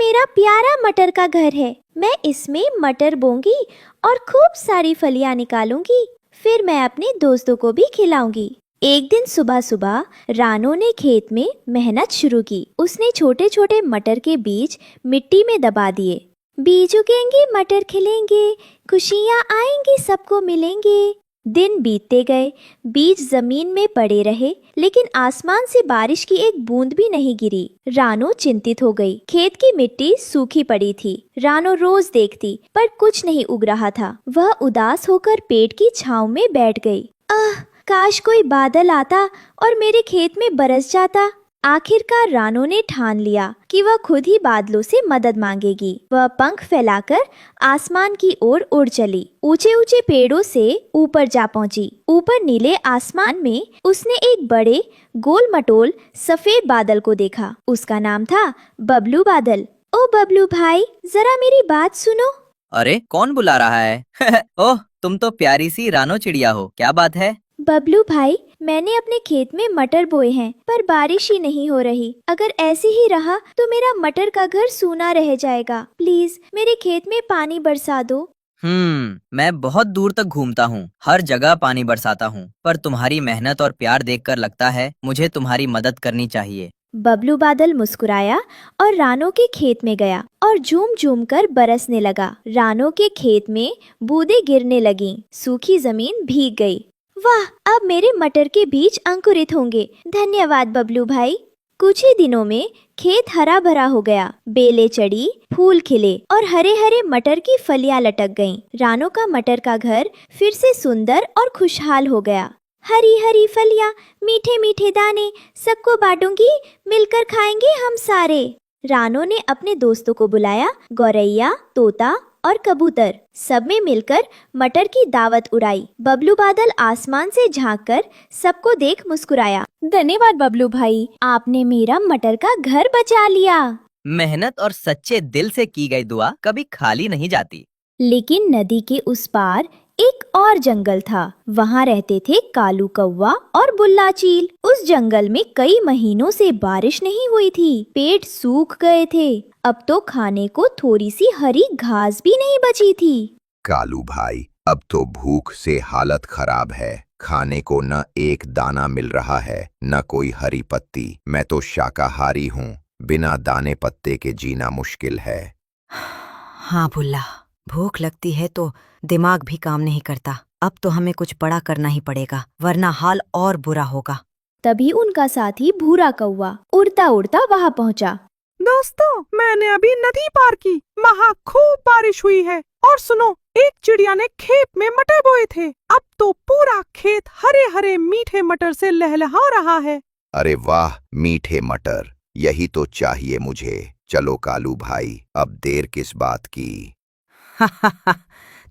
मेरा प्यारा मटर का घर है। मैं इसमें मटर बोऊंगी और खूब सारी फलियां निकालूंगी। फिर मैं अपने दोस्तों को भी खिलाऊंगी। एक दिन सुबह सुबह रानो ने खेत में मेहनत शुरू की। उसने छोटे छोटे मटर के बीज मिट्टी में दबा दिए। बीज उगेंगे, मटर खिलेंगे, खुशियाँ आएंगी, सबको मिलेंगे। दिन बीतते गए, बीज जमीन में पड़े रहे, लेकिन आसमान से बारिश की एक बूंद भी नहीं गिरी। रानो चिंतित हो गई। खेत की मिट्टी सूखी पड़ी थी। रानो रोज देखती, पर कुछ नहीं उग रहा था। वह उदास होकर पेड़ की छांव में बैठ गई। काश कोई बादल आता और मेरे खेत में बरस जाता। आखिरकार रानो ने ठान लिया कि वह खुद ही बादलों से मदद मांगेगी। वह पंख फैलाकर आसमान की ओर उड़ चली। ऊंचे ऊंचे पेड़ों से ऊपर जा पहुंची। ऊपर नीले आसमान में उसने एक बड़े गोल मटोल सफेद बादल को देखा। उसका नाम था बबलू बादल। ओ बबलू भाई, जरा मेरी बात सुनो। अरे कौन बुला रहा है? ओह, तुम तो प्यारी सी रानो चिड़िया हो। क्या बात है? बबलू भाई, मैंने अपने खेत में मटर बोए हैं, पर बारिश ही नहीं हो रही। अगर ऐसे ही रहा तो मेरा मटर का घर सूना रह जाएगा। प्लीज मेरे खेत में पानी बरसा दो। मैं बहुत दूर तक घूमता हूँ, हर जगह पानी बरसाता हूँ, पर तुम्हारी मेहनत और प्यार देखकर लगता है मुझे तुम्हारी मदद करनी चाहिए। बबलू बादल मुस्कुराया और रानो के खेत में गया और झूम झूम कर बरसने लगा। रानो के खेत में बूंदें गिरने लगीं। सूखी जमीन भीग गई। वाह, अब मेरे मटर के बीज अंकुरित होंगे। धन्यवाद बबलू भाई। कुछ ही दिनों में खेत हरा भरा हो गया। बेलें चढ़ी, फूल खिले और हरे हरे मटर की फलियां लटक गईं। रानो का मटर का घर फिर से सुंदर और खुशहाल हो गया। हरी हरी फलियां, मीठे मीठे दाने, सबको बांटूंगी, मिलकर खाएंगे हम सारे। रानो ने अपने दोस्तों को बुलाया। गौरैया, तोता और कबूतर सब में मिलकर मटर की दावत उड़ाई। बबलू बादल आसमान से झांककर सबको देख मुस्कुराया। धन्यवाद बबलू भाई, आपने मेरा मटर का घर बचा लिया। मेहनत और सच्चे दिल से की गई दुआ कभी खाली नहीं जाती। लेकिन नदी के उस पार एक और जंगल था। वहाँ रहते थे कालू कौवा और बुल्ला चील। उस जंगल में कई महीनों से बारिश नहीं हुई थी। पेड़ सूख गए थे। अब तो खाने को थोड़ी सी हरी घास भी नहीं बची थी। कालू भाई, अब तो भूख से हालत खराब है। खाने को न एक दाना मिल रहा है, न कोई हरी पत्ती। मैं तो शाकाहारी हूँ। बिना दाने पत्ते के जीना मुश्किल है। हाँ बुल्ला, भूख लगती है तो दिमाग भी काम नहीं करता। अब तो हमें कुछ बड़ा करना ही पड़ेगा, वरना हाल और बुरा होगा। तभी उनका साथी भूरा कौवा उड़ता उड़ता वहाँ पहुँचा। दोस्तों, मैंने अभी नदी पार की। वहाँ खूब बारिश हुई है। और सुनो, एक चिड़िया ने खेत में मटर बोए थे। अब तो पूरा खेत हरे हरे मीठे मटर से लहलहा रहा है। अरे वाह, मीठे मटर, यही तो चाहिए मुझे। चलो कालू भाई, अब देर किस बात की।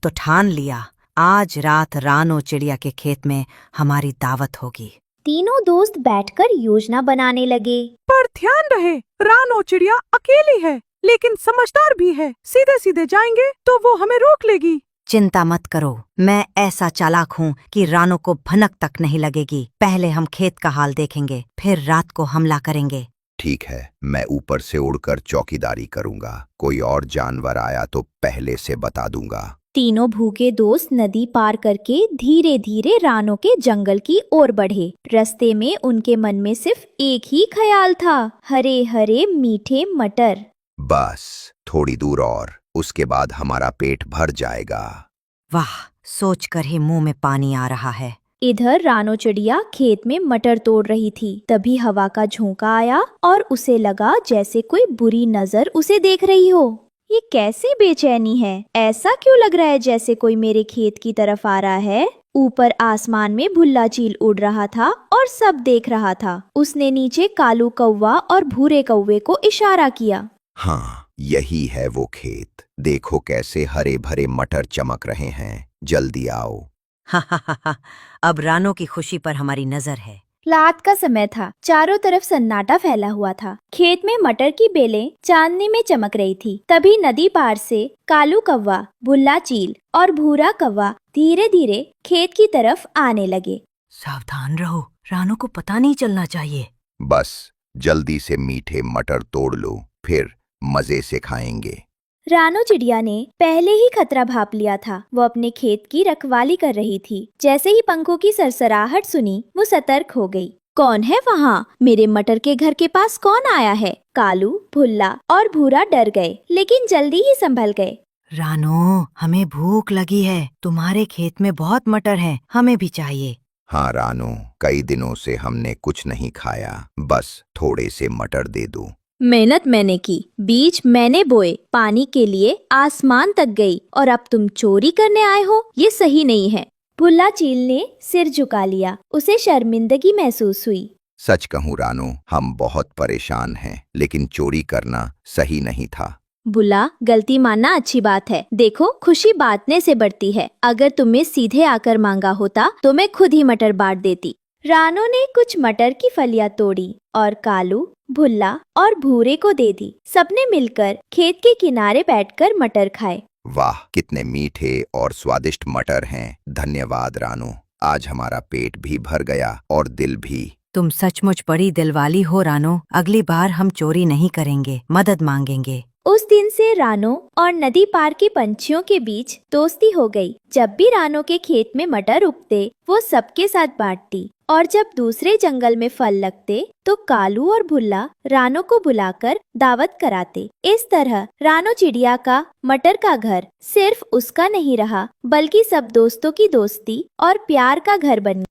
तो ठान लिया, आज रात रानो चिड़िया के खेत में हमारी दावत होगी। तीनों दोस्त बैठकर योजना बनाने लगे। पर ध्यान रहे, रानो चिड़िया अकेली है, लेकिन समझदार भी है। सीधे सीधे जाएंगे तो वो हमें रोक लेगी। चिंता मत करो, मैं ऐसा चालाक हूँ कि रानो को भनक तक नहीं लगेगी। पहले हम खेत का हाल देखेंगे, फिर रात को हमला करेंगे। ठीक है, मैं ऊपर से उड़कर चौकीदारी करूंगा। कोई और जानवर आया तो पहले से बता दूंगा। तीनों भूखे दोस्त नदी पार करके धीरे धीरे रानो के जंगल की ओर बढ़े। रास्ते में उनके मन में सिर्फ एक ही ख्याल था, हरे हरे मीठे मटर। बस थोड़ी दूर और, उसके बाद हमारा पेट भर जाएगा। वाह, सोचकर ही मुंह में पानी आ रहा है। इधर रानो चिड़िया खेत में मटर तोड़ रही थी। तभी हवा का झोंका आया और उसे लगा जैसे कोई बुरी नजर उसे देख रही हो। ये कैसी बेचैनी है? ऐसा क्यों लग रहा है जैसे कोई मेरे खेत की तरफ आ रहा है? ऊपर आसमान में भुल्ला चील उड़ रहा था और सब देख रहा था। उसने नीचे कालू कौवा और भूरे कौवे को इशारा किया। हाँ, यही है वो खेत। देखो कैसे हरे भरे मटर चमक रहे हैं। जल्दी आओ। हा, अब रानो की खुशी पर हमारी नजर है। रात का समय था। चारों तरफ सन्नाटा फैला हुआ था। खेत में मटर की बेलें चांदनी में चमक रही थी। तभी नदी पार से कालू कौवा, भुल्ला चील और भूरा कौवा धीरे धीरे खेत की तरफ आने लगे। सावधान रहो, रानो को पता नहीं चलना चाहिए। बस जल्दी से मीठे मटर तोड़ लो, फिर मजे से खाएंगे। रानो चिड़िया ने पहले ही खतरा भाप लिया था। वो अपने खेत की रखवाली कर रही थी। जैसे ही पंखों की सरसराहट सुनी, वो सतर्क हो गई। कौन है वहाँ? मेरे मटर के घर के पास कौन आया है? कालू, भुल्ला और भूरा डर गए, लेकिन जल्दी ही संभल गए। रानो, हमें भूख लगी है। तुम्हारे खेत में बहुत मटर है, हमें भी चाहिए। हाँ रानू, कई दिनों से हमने कुछ नहीं खाया, बस थोड़े से मटर दे दो। मेहनत मैंने की, बीज मैंने बोए, पानी के लिए आसमान तक गई, और अब तुम चोरी करने आए हो? ये सही नहीं है। भुल्ला चील ने सिर झुका लिया। उसे शर्मिंदगी महसूस हुई। सच कहूँ रानू, हम बहुत परेशान हैं, लेकिन चोरी करना सही नहीं था। बुला, गलती मानना अच्छी बात है। देखो, खुशी बांटने से बढ़ती है। अगर तुमने सीधे आकर मांगा होता तो मैं खुद ही मटर बांट देती। रानो ने कुछ मटर की फलियां तोड़ी और कालू, भुल्ला और भूरे को दे दी। सबने मिलकर खेत के किनारे बैठकर मटर खाए। वाह, कितने मीठे और स्वादिष्ट मटर हैं। धन्यवाद रानू, आज हमारा पेट भी भर गया और दिल भी। तुम सचमुच बड़ी दिलवाली हो रानो। अगली बार हम चोरी नहीं करेंगे, मदद मांगेंगे। उस दिन से रानो और नदी पार के पंछियों के बीच दोस्ती हो गई। जब भी रानो के खेत में मटर उगते, वो सबके साथ बांटती, और जब दूसरे जंगल में फल लगते तो कालू और भुल्ला रानो को बुलाकर दावत कराते। इस तरह रानो चिड़िया का मटर का घर सिर्फ उसका नहीं रहा, बल्कि सब दोस्तों की दोस्ती और प्यार का घर बन गया।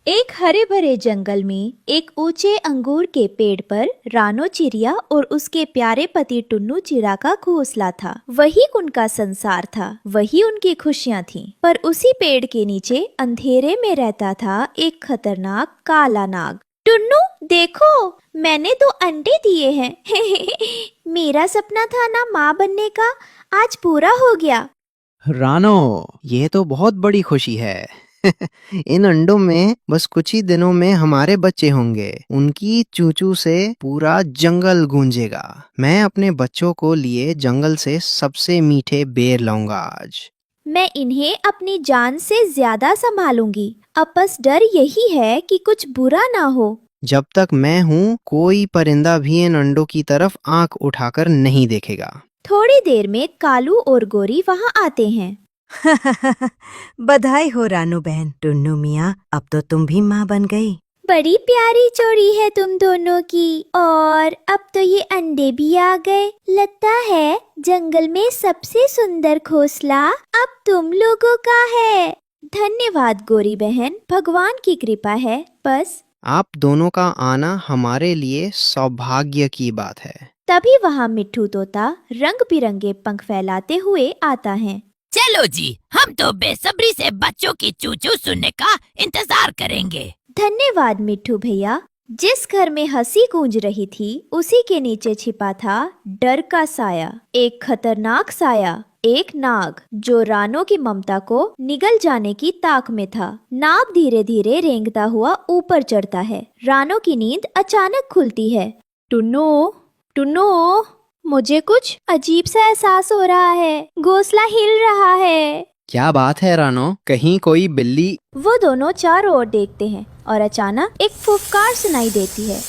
एक हरे भरे जंगल में एक ऊंचे अंगूर के पेड़ पर रानो चिड़िया और उसके प्यारे पति टुन्नू चिड़ा का घोंसला था। वही उनका संसार था, वही उनकी खुशियाँ थीं। पर उसी पेड़ के नीचे अंधेरे में रहता था एक खतरनाक काला नाग। टुन्नू, देखो, मैंने 2 अंडे दिए हैं। मेरा सपना था ना माँ बनने का, आज पूरा हो गया। रानो, ये तो बहुत बड़ी खुशी है। इन अंडों में बस कुछ ही दिनों में हमारे बच्चे होंगे। उनकी चूचू से पूरा जंगल गूंजेगा। मैं अपने बच्चों को लिए जंगल से सबसे मीठे बेर लाऊंगा आज। मैं इन्हें अपनी जान से ज्यादा संभालूंगी। अब बस डर यही है कि कुछ बुरा ना हो। जब तक मैं हूँ, कोई परिंदा भी इन अंडों की तरफ आंख उठाकर नहीं देखेगा। थोड़ी देर में कालू और गोरी वहाँ आते हैं। बधाई हो रानू बहन। टुन्नू मियाँ, अब तो तुम भी माँ बन गई। बड़ी प्यारी जोड़ी है तुम दोनों की, और अब तो ये अंडे भी आ गए। लगता है जंगल में सबसे सुंदर घोंसला अब तुम लोगों का है। धन्यवाद गोरी बहन, भगवान की कृपा है बस। आप दोनों का आना हमारे लिए सौभाग्य की बात है। तभी वहाँ मिट्ठू तोता रंग बिरंगे पंख फैलाते हुए आता है। चलो जी, हम तो बेसब्री से बच्चों की चूचू सुनने का इंतजार करेंगे। धन्यवाद मिट्ठू भैया। जिस घर में हंसी गूंज रही थी, उसी के नीचे छिपा था डर का साया। एक खतरनाक साया, एक नाग, जो रानो की ममता को निगल जाने की ताक में था। नाग धीरे धीरे रेंगता हुआ ऊपर चढ़ता है। रानो की नींद अचानक खुलती है। टुन्नू, टुन्नू, मुझे कुछ अजीब सा एहसास हो रहा है। घोंसला हिल रहा है। क्या बात है रानो, कहीं कोई बिल्ली? वो दोनों चारों ओर देखते हैं और अचानक एक फुफकार सुनाई देती है।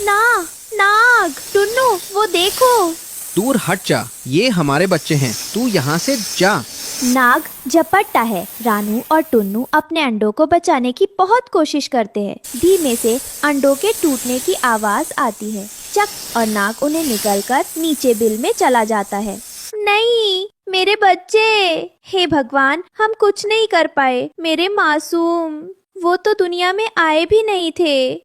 नाग, टुन्नू, वो देखो। दूर हट जा, ये हमारे बच्चे हैं, तू यहाँ से जा। नाग झपटता है। रानू और टुन्नू अपने अंडों को बचाने की बहुत कोशिश करते हैं। धीमे से अंडों के टूटने की आवाज आती है। चक, और नाग उन्हें निकलकर नीचे बिल में चला जाता है। नहीं, मेरे बच्चे! हे भगवान, हम कुछ नहीं कर पाए। मेरे मासूम, वो तो दुनिया में आए भी नहीं थे।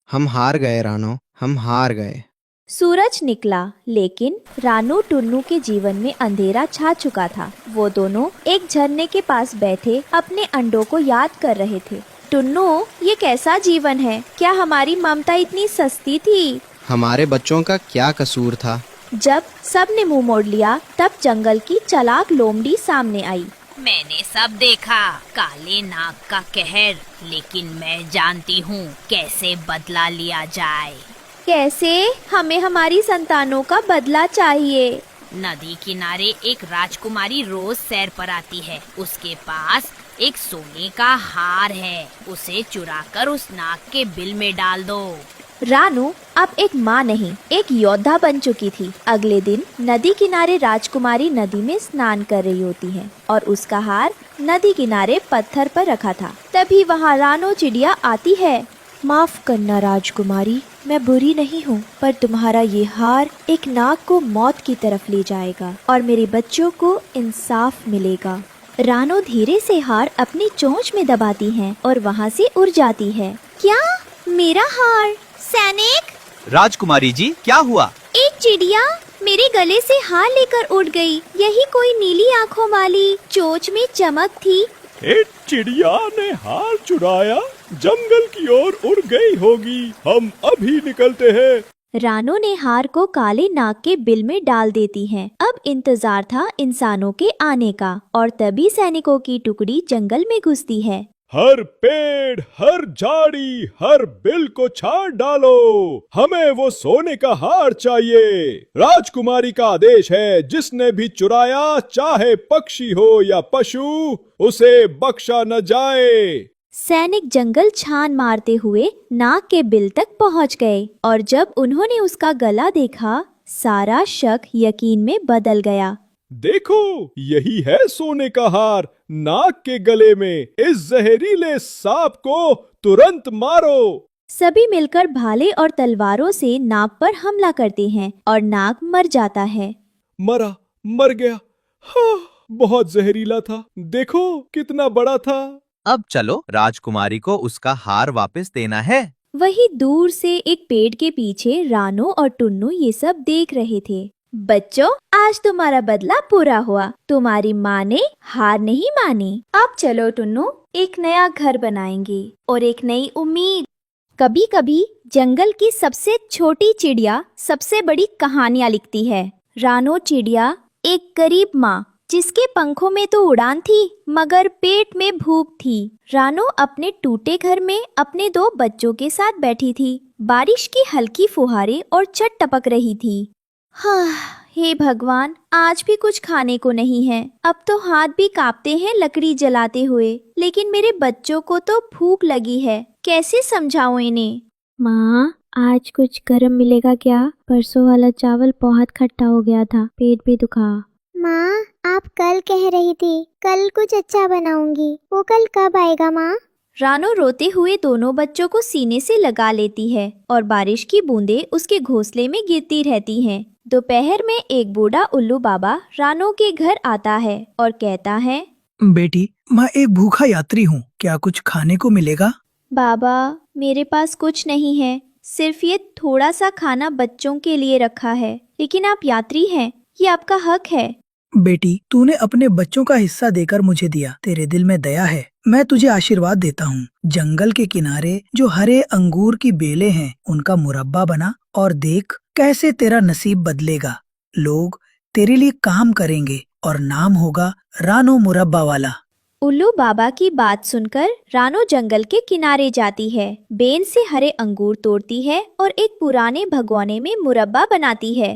हम हार गए रानो, हम हार गए। सूरज निकला, लेकिन रानू टुन्नू के जीवन में अंधेरा छा चुका था। वो दोनों एक झरने के पास बैठे अपने अंडों को याद कर रहे थे। टुन्नू, ये कैसा जीवन है? क्या हमारी ममता इतनी सस्ती थी? हमारे बच्चों का क्या कसूर था? जब सब ने मुंह मोड़ लिया, तब जंगल की चालाक लोमड़ी सामने आई। मैंने सब देखा, काले नाग का कहर, लेकिन मैं जानती हूँ कैसे बदला लिया जाए। कैसे? हमें हमारी संतानों का बदला चाहिए। नदी किनारे एक राजकुमारी रोज सैर पर आती है। उसके पास एक सोने का हार है। उसे चुराकर उस नाग के बिल में डाल दो। रानू अब एक माँ नहीं, एक योद्धा बन चुकी थी। अगले दिन नदी किनारे राजकुमारी नदी में स्नान कर रही होती है और उसका हार नदी किनारे पत्थर पर रखा था। तभी वहाँ रानो चिड़िया आती है। माफ करना राजकुमारी, मैं बुरी नहीं हूँ, पर तुम्हारा ये हार एक नाग को मौत की तरफ ले जाएगा और मेरे बच्चों को इंसाफ मिलेगा। रानो धीरे से हार अपनी चोंच में दबाती है और वहाँ से उड़ जाती है। क्या? मेरा हार? सैनिक! राजकुमारी जी, क्या हुआ? एक चिड़िया मेरे गले से हार लेकर उड़ गई। यही कोई नीली आँखों वाली, चोंच में चमक थी। एक चिड़िया ने हार चुराया, जंगल की ओर उड़ गई होगी। हम अभी निकलते हैं। रानो ने हार को काले नाग के बिल में डाल देती है। अब इंतजार था इंसानों के आने का और तभी सैनिकों की टुकड़ी जंगल में घुसती है। हर पेड़, हर झाड़ी, हर बिल को छांट डालो। हमें वो सोने का हार चाहिए। राजकुमारी का आदेश है, जिसने भी चुराया, चाहे पक्षी हो या पशु, उसे बख्शा न जाए। सैनिक जंगल छान मारते हुए नाग के बिल तक पहुंच गए और जब उन्होंने उसका गला देखा, सारा शक यकीन में बदल गया। देखो, यही है सोने का हार नाग के गले में। इस जहरीले सांप को तुरंत मारो। सभी मिलकर भाले और तलवारों से नाग पर हमला करते हैं और नाग मर जाता है। मर गया। हाँ, बहुत जहरीला था। देखो कितना बड़ा था। अब चलो, राजकुमारी को उसका हार वापस देना है। वही दूर से एक पेड़ के पीछे रानो और टुन्नू ये सब देख रहे थे। बच्चों, आज तुम्हारा बदला पूरा हुआ। तुम्हारी माँ ने हार नहीं मानी। अब चलो टुन्नू, एक नया घर बनाएंगे और एक नई उम्मीद। कभी कभी जंगल की सबसे छोटी चिड़िया सबसे बड़ी कहानियाँ लिखती है। रानो चिड़िया एक गरीब माँ, जिसके पंखों में तो उड़ान थी मगर पेट में भूख थी। रानो अपने टूटे घर में अपने 2 बच्चों के साथ बैठी थी। बारिश की हल्की फुहारें और छत टपक रही थी। हाँ, हे भगवान, आज भी कुछ खाने को नहीं है। अब तो हाथ भी कांपते हैं लकड़ी जलाते हुए, लेकिन मेरे बच्चों को तो भूख लगी है। कैसे समझाऊं इन्हें? माँ, आज कुछ गरम मिलेगा क्या? परसों वाला चावल बहुत खट्टा हो गया था, पेट भी दुखा। माँ, आप कल कह रही थी कल कुछ अच्छा बनाऊंगी, वो कल कब आएगा माँ? रानो रोते हुए दोनों बच्चों को सीने से लगा लेती है और बारिश की बूंदें उसके घोंसले में गिरती रहती हैं। दोपहर में एक बूढ़ा उल्लू बाबा रानो के घर आता है और कहता है, बेटी, मैं एक भूखा यात्री हूँ, क्या कुछ खाने को मिलेगा? बाबा, मेरे पास कुछ नहीं है, सिर्फ ये थोड़ा सा खाना बच्चों के लिए रखा है। लेकिन आप यात्री हैं, ये आपका हक है। बेटी, तूने अपने बच्चों का हिस्सा देकर मुझे दिया, तेरे दिल में दया है। मैं तुझे आशीर्वाद देता हूँ। जंगल के किनारे जो हरे अंगूर की बेलें हैं, उनका मुरब्बा बना और देख कैसे तेरा नसीब बदलेगा। लोग तेरे लिए काम करेंगे और नाम होगा रानो मुरब्बा वाला। उल्लू बाबा की बात सुनकर रानो जंगल के किनारे जाती है, बेन से हरे अंगूर तोड़ती है और एक पुराने भगोने में मुरब्बा बनाती है।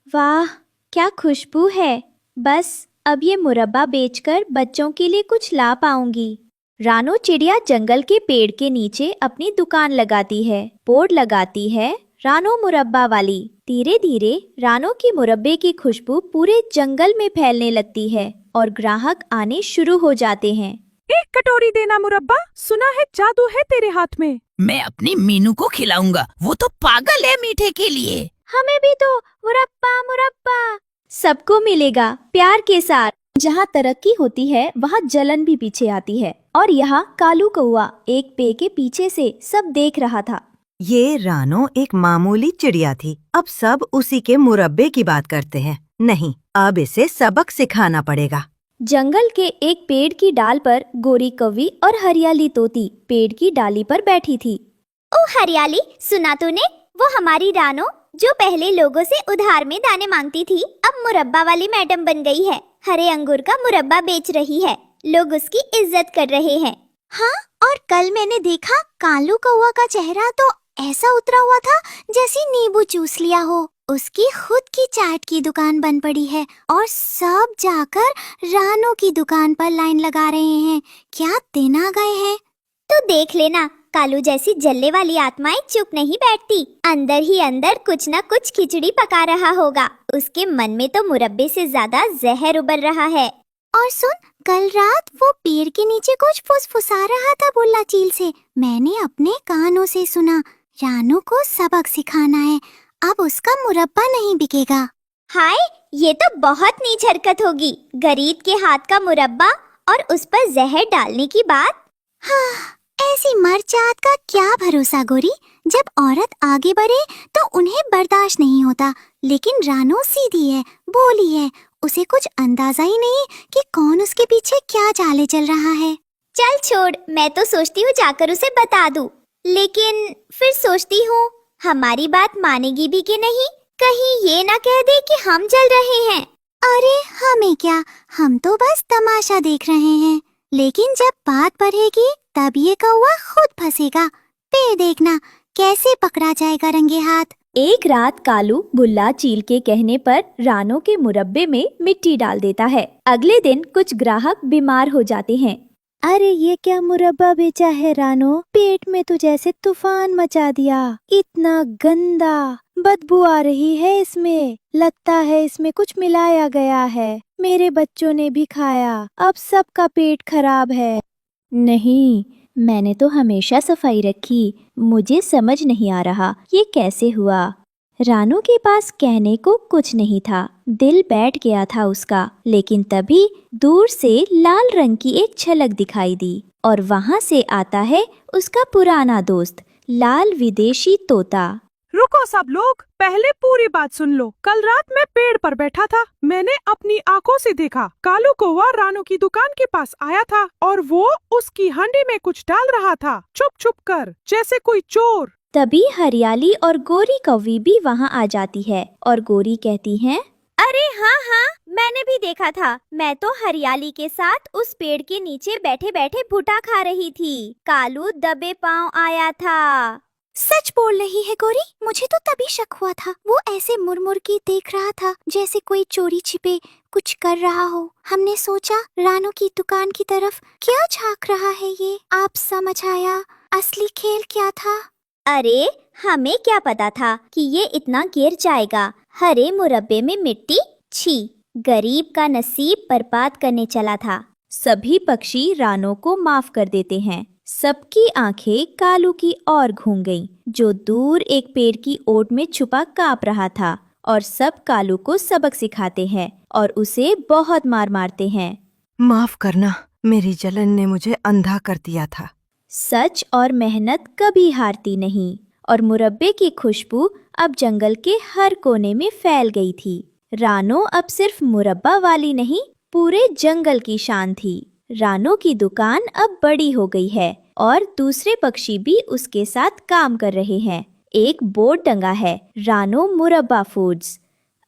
वाह, क्या खुशबू है। बस अब ये मुरब्बा बेचकर बच्चों के लिए कुछ ला पाऊंगी। रानो चिड़िया जंगल के पेड़ के नीचे अपनी दुकान लगाती है। बोर्ड लगाती है, रानो मुरब्बा वाली। धीरे धीरे रानो की मुरब्बे की खुशबू पूरे जंगल में फैलने लगती है और ग्राहक आने शुरू हो जाते हैं। एक कटोरी देना मुरब्बा, सुना है जादू है तेरे हाथ में। मैं अपनी मीनू को खिलाऊंगा, वो तो पागल है मीठे के लिए। हमें भी तो मुरब्बा मुरब्बा। सबको मिलेगा प्यार के साथ। जहाँ तरक्की होती है वहाँ जलन भी पीछे आती है और यहाँ कालू कौआ एक पेड़ के पीछे से सब देख रहा था। ये रानो एक मामूली चिड़िया थी। अब सब उसी के मुरब्बे की बात करते हैं। नहीं, अब इसे सबक सिखाना पड़ेगा। जंगल के एक पेड़ की डाल पर गोरी कौवी और हरियाली तोती पेड़ की डाली पर बैठी थी। ओ हरियाली, सुना तूने? वो हमारी रानो जो पहले लोगों से उधार में दाने मांगती थी, अब मुरब्बा वाली मैडम बन गई है। हरे अंगूर का मुरब्बा बेच रही है, लोग उसकी इज्जत कर रहे हैं। हाँ, और कल मैंने देखा कालू कौआ का चेहरा तो ऐसा उतरा हुआ था जैसे नींबू चूस लिया हो। उसकी खुद की चाट की दुकान बन पड़ी है और सब जाकर रानो की दुकान पर लाइन लगा रहे हैं। क्या दिन आ गए हैं। तो देख लेना, कालू जैसी जलने वाली आत्माएं चुप नहीं बैठती, अंदर ही अंदर कुछ न कुछ खिचड़ी पका रहा होगा। उसके मन में तो मुरब्बे से ज्यादा जहर उबल रहा है। और सुन, कल रात वो पेड़ के नीचे कुछ फुसफुसा रहा था बुल्ला चील से। मैंने अपने कानों से सुना। रानू को सबक सिखाना है, अब उसका मुरब्बा नहीं बिकेगा। हाय, ये तो बहुत नीच हरकत होगी। गरीब के हाथ का मुरब्बा और उस पर जहर डालने की बात। हाँ, ऐसी मरचात का क्या भरोसा गोरी। जब औरत आगे बढ़े तो उन्हें बर्दाश्त नहीं होता, लेकिन रानू सीधी है, भोली है। उसे कुछ अंदाजा ही नहीं कि कौन उसके पीछे क्या चाले चल रहा है। चल छोड़, मैं तो सोचती हूँ जाकर उसे बता दूं, लेकिन फिर सोचती हूँ हमारी बात मानेगी भी कि नहीं। कहीं ये ना कह दे कि हम जल रहे हैं। अरे हमें क्या, हम तो बस तमाशा देख रहे हैं। लेकिन जब बात बढ़ेगी तब ये कौवा खुद फंसेगा। पे देखना कैसे पकड़ा जाएगा रंगे हाथ। एक रात कालू बुल्ला चील के कहने पर रानों के मुरब्बे में मिट्टी डाल देता है। अगले दिन कुछ ग्राहक बीमार हो जाते हैं। अरे ये क्या मुरब्बा बेचा है रानो, पेट में तो जैसे तूफान मचा दिया। इतना गंदा, बदबू आ रही है इसमें। लगता है इसमें कुछ मिलाया गया है। मेरे बच्चों ने भी खाया, अब सबका पेट खराब है। नहीं, मैंने तो हमेशा सफाई रखी। मुझे समझ नहीं आ रहा ये कैसे हुआ। रानू के पास कहने को कुछ नहीं था, दिल बैठ गया था उसका। लेकिन तभी दूर से लाल रंग की एक झलक दिखाई दी और वहाँ से आता है उसका पुराना दोस्त लाल विदेशी तोता। रुको सब लोग, पहले पूरी बात सुन लो। कल रात मैं पेड़ पर बैठा था। मैंने अपनी आंखों से देखा कालू कौवा रानू की दुकान के पास आया था और वो उसकी हांडी में कुछ डाल रहा था, छुप छुप कर, जैसे कोई चोर। तभी हरियाली और गोरी कौवी भी वहाँ आ जाती है और गोरी कहती है, अरे हाँ हाँ, मैंने भी देखा था। मैं तो हरियाली के साथ उस पेड़ के नीचे बैठे बैठे भुट्टा खा रही थी। कालू दबे पांव आया था। सच बोल रही है गोरी, मुझे तो तभी शक हुआ था। वो ऐसे मुरमुर की देख रहा था जैसे कोई चोरी छिपे कुछ कर रहा हो। हमने सोचा रानू की दुकान की तरफ क्या झांक रहा है ये। आप समझ आया असली खेल क्या था। अरे हमें क्या पता था कि ये इतना गिर जाएगा। हरे मुरब्बे में मिट्टी, छी, गरीब का नसीब बर्बाद करने चला था। सभी पक्षी रानों को माफ कर देते हैं। सबकी आंखें कालू की ओर घूम गईं, जो दूर एक पेड़ की ओट में छुपा कांप रहा था। और सब कालू को सबक सिखाते हैं और उसे बहुत मार मारते हैं। माफ करना, मेरी जलन ने मुझे अंधा कर दिया था। सच और मेहनत कभी हारती नहीं और मुरब्बे की खुशबू अब जंगल के हर कोने में फैल गई थी। रानो अब सिर्फ मुरब्बा वाली नहीं, पूरे जंगल की शान थी। रानो की दुकान अब बड़ी हो गई है और दूसरे पक्षी भी उसके साथ काम कर रहे हैं। एक बोर्ड टंगा है, रानो मुरब्बा फूड्स।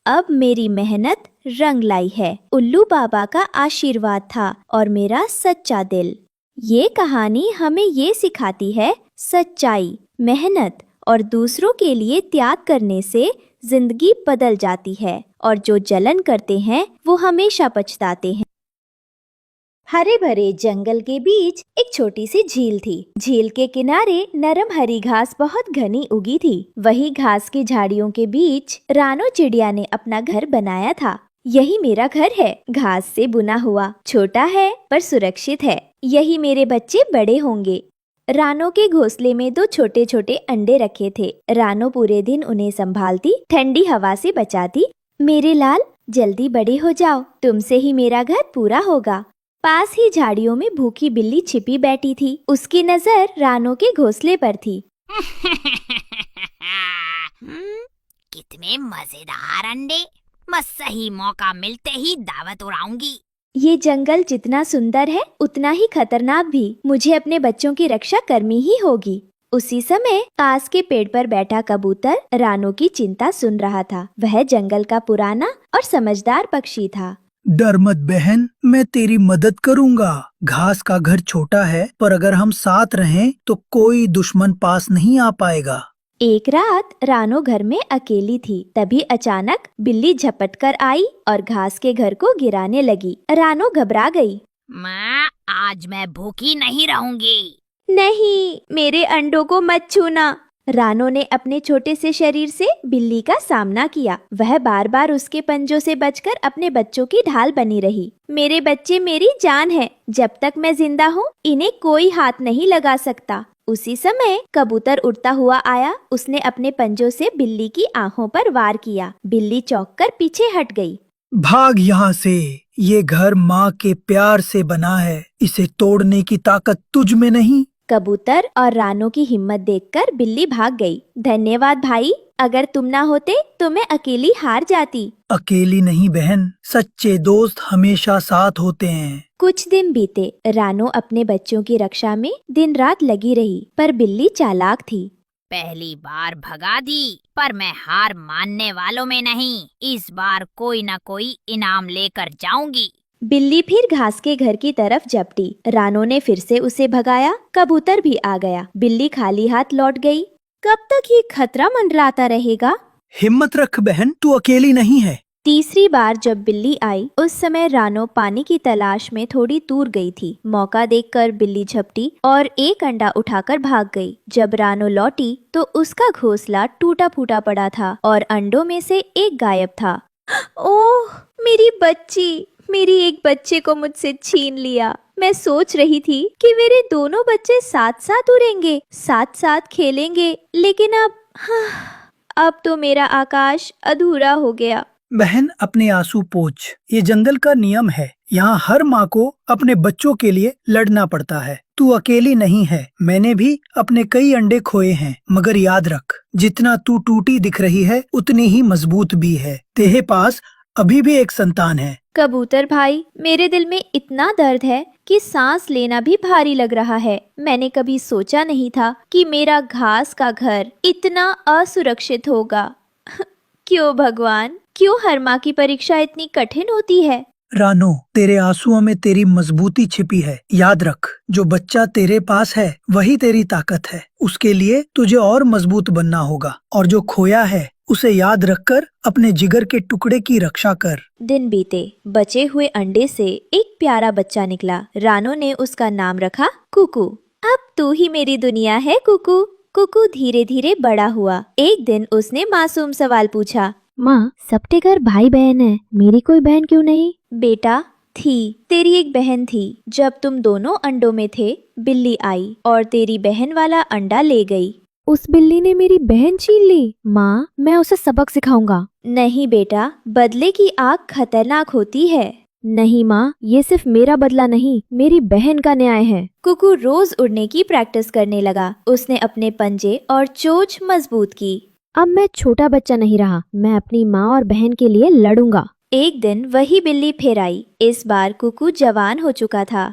अब मेरी मेहनत रंग लाई है। उल्लू बाबा का आशीर्वाद था और मेरा सच्चा दिल। ये कहानी हमें ये सिखाती है, सच्चाई, मेहनत और दूसरों के लिए त्याग करने से जिंदगी बदल जाती है और जो जलन करते हैं वो हमेशा पछताते हैं। हरे भरे जंगल के बीच एक छोटी सी झील थी। झील के किनारे नरम हरी घास बहुत घनी उगी थी। वही घास की झाड़ियों के बीच रानो चिड़िया ने अपना घर बनाया था। यही मेरा घर है, घास से बुना हुआ, छोटा है पर सुरक्षित है। यही मेरे बच्चे बड़े होंगे। रानो के घोंसले में 2 छोटे छोटे अंडे रखे थे। रानो पूरे दिन उन्हें संभालती, ठंडी हवा से बचाती। मेरे लाल, जल्दी बड़े हो जाओ, तुमसे ही मेरा घर पूरा होगा। पास ही झाड़ियों में भूखी बिल्ली छिपी बैठी थी। उसकी नजर रानो के घोंसले पर थी। कितने मजेदार अंडे, बस सही मौका मिलते ही दावत उड़ाऊंगी। ये जंगल जितना सुंदर है उतना ही खतरनाक भी। मुझे अपने बच्चों की रक्षा करनी ही होगी। उसी समय पास के पेड़ पर बैठा कबूतर रानो की चिंता सुन रहा था। वह जंगल का पुराना और समझदार पक्षी था। डर मत बहन, मैं तेरी मदद करूंगा। घास का घर छोटा है, पर अगर हम साथ रहें तो कोई दुश्मन पास नहीं आ पाएगा। एक रात रानो घर में अकेली थी। तभी अचानक बिल्ली झपट कर आई और घास के घर को गिराने लगी। रानो घबरा गई। आज मैं भूखी नहीं रहूंगी। नहीं, मेरे अंडों को मत छूना। रानो ने अपने छोटे से शरीर से बिल्ली का सामना किया। वह बार बार उसके पंजों से बचकर अपने बच्चों की ढाल बनी रही। मेरे बच्चे मेरी जान है। जब तक मैं जिंदा हूँ, इन्हें कोई हाथ नहीं लगा सकता। उसी समय कबूतर उड़ता हुआ आया। उसने अपने पंजों से बिल्ली की आंखों पर वार किया। बिल्ली चौंककर पीछे हट गई। भाग यहाँ से। ये घर माँ के प्यार से बना है। इसे तोड़ने की ताकत तुझ में नहीं। कबूतर और रानो की हिम्मत देखकर बिल्ली भाग गई। धन्यवाद भाई, अगर तुम ना होते तो मैं अकेली हार जाती। अकेली नहीं बहन, सच्चे दोस्त हमेशा साथ होते हैं। कुछ दिन बीते। रानो अपने बच्चों की रक्षा में दिन रात लगी रही, पर बिल्ली चालाक थी। पहली बार भगा दी, पर मैं हार मानने वालों में नहीं। इस बार कोई न कोई इनाम लेकर जाऊंगी। बिल्ली फिर घास के घर की तरफ झपटी। रानो ने फिर से उसे भगाया। कबूतर भी आ गया। बिल्ली खाली हाथ लौट गई। कब तक ये खतरा मंडराता रहेगा? हिम्मत रख बहन, तू अकेली नहीं है। तीसरी बार जब बिल्ली आई, उस समय रानो पानी की तलाश में थोड़ी दूर गई थी। मौका देखकर बिल्ली झपटी और एक अंडा उठाकर भाग गई। जब रानो लौटी तो उसका घोंसला टूटा फूटा पड़ा था और अंडों में से एक गायब था। ओह, मेरी बच्ची! मेरी एक बच्चे को मुझसे छीन लिया। मैं सोच रही थी कि मेरे दोनों बच्चे साथ साथ उड़ेंगे, साथ साथ खेलेंगे, लेकिन अब तो मेरा आकाश अधूरा हो गया। बहन, अपने आंसू पोंछ। ये जंगल का नियम है। यहाँ हर माँ को अपने बच्चों के लिए लड़ना पड़ता है। तू अकेली नहीं है। मैंने भी अपने कई अंडे खोए हैं, मगर याद रख, जितना तू टूटी दिख रही है, उतनी ही मजबूत भी है। तेरे पास अभी भी एक संतान है। कबूतर भाई, मेरे दिल में इतना दर्द है कि सांस लेना भी भारी लग रहा है। मैंने कभी सोचा नहीं था कि मेरा घास का घर इतना असुरक्षित होगा। क्यों भगवान, क्यों हर माँ की परीक्षा इतनी कठिन होती है? रानो, तेरे आंसुओं में तेरी मजबूती छिपी है। याद रख, जो बच्चा तेरे पास है वही तेरी ताकत है। उसके लिए तुझे और मजबूत बनना होगा, और जो खोया है उसे याद रखकर अपने जिगर के टुकड़े की रक्षा कर। दिन बीते। बचे हुए अंडे से एक प्यारा बच्चा निकला। रानो ने उसका नाम रखा कुकू। अब तू ही मेरी दुनिया है कुकू। कुकू धीरे धीरे बड़ा हुआ। एक दिन उसने मासूम सवाल पूछा, माँ, सबके घर भाई बहन है, मेरी कोई बहन क्यों नहीं? बेटा, थी, तेरी एक बहन थी। जब तुम दोनों अंडों में थे, बिल्ली आई और तेरी बहन वाला अंडा ले गई। उस बिल्ली ने मेरी बहन छीन ली। माँ, मैं उसे सबक सिखाऊंगा। नहीं बेटा, बदले की आग खतरनाक होती है। नहीं माँ, ये सिर्फ मेरा बदला नहीं, मेरी बहन का न्याय है। कुकू रोज उड़ने की प्रैक्टिस करने लगा। उसने अपने पंजे और चोंच मजबूत की। अब मैं छोटा बच्चा नहीं रहा। मैं अपनी माँ और बहन के लिए लड़ूंगा। एक दिन वही बिल्ली फिर आई। इस बार कुकू जवान हो चुका था।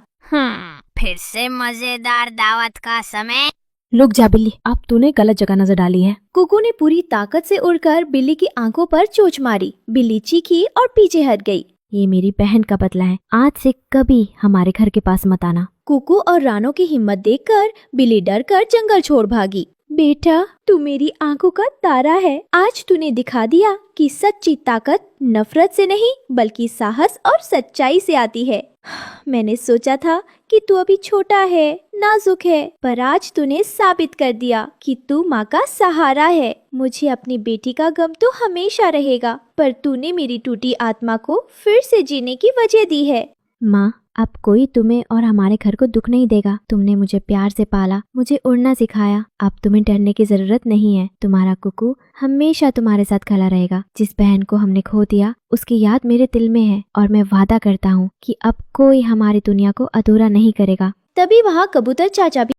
फिर से मजेदार दावत का समय। रुक जा बिल्ली, अब तूने गलत जगह नजर डाली है। कुकू ने पूरी ताकत से उड़कर बिल्ली की आंखों पर चोंच मारी। बिल्ली चीखी और पीछे हट गई। ये मेरी बहन का बदला है। आज से कभी हमारे घर के पास मत आना। कुकू और रानो की हिम्मत देखकर बिल्ली डरकर जंगल छोड़ भागी। बेटा, तू मेरी आंखों का तारा है। आज तूने दिखा दिया कि सच्ची ताकत नफरत से नहीं, बल्कि साहस और सच्चाई से आती है। मैंने सोचा था कि तू अभी छोटा है, नाजुक है, पर आज तूने साबित कर दिया कि तू माँ का सहारा है। मुझे अपनी बेटी का गम तो हमेशा रहेगा, पर तूने मेरी टूटी आत्मा को फिर से जीने की वजह दी है। माँ, अब कोई तुम्हें और हमारे घर को दुख नहीं देगा। तुमने मुझे प्यार से पाला, मुझे उड़ना सिखाया। अब तुम्हें डरने की जरूरत नहीं है। तुम्हारा कुकू हमेशा तुम्हारे साथ खड़ा रहेगा। जिस बहन को हमने खो दिया, उसकी याद मेरे दिल में है, और मैं वादा करता हूँ कि अब कोई हमारी दुनिया को अधूरा नहीं करेगा। तभी वहाँ कबूतर चाचा भी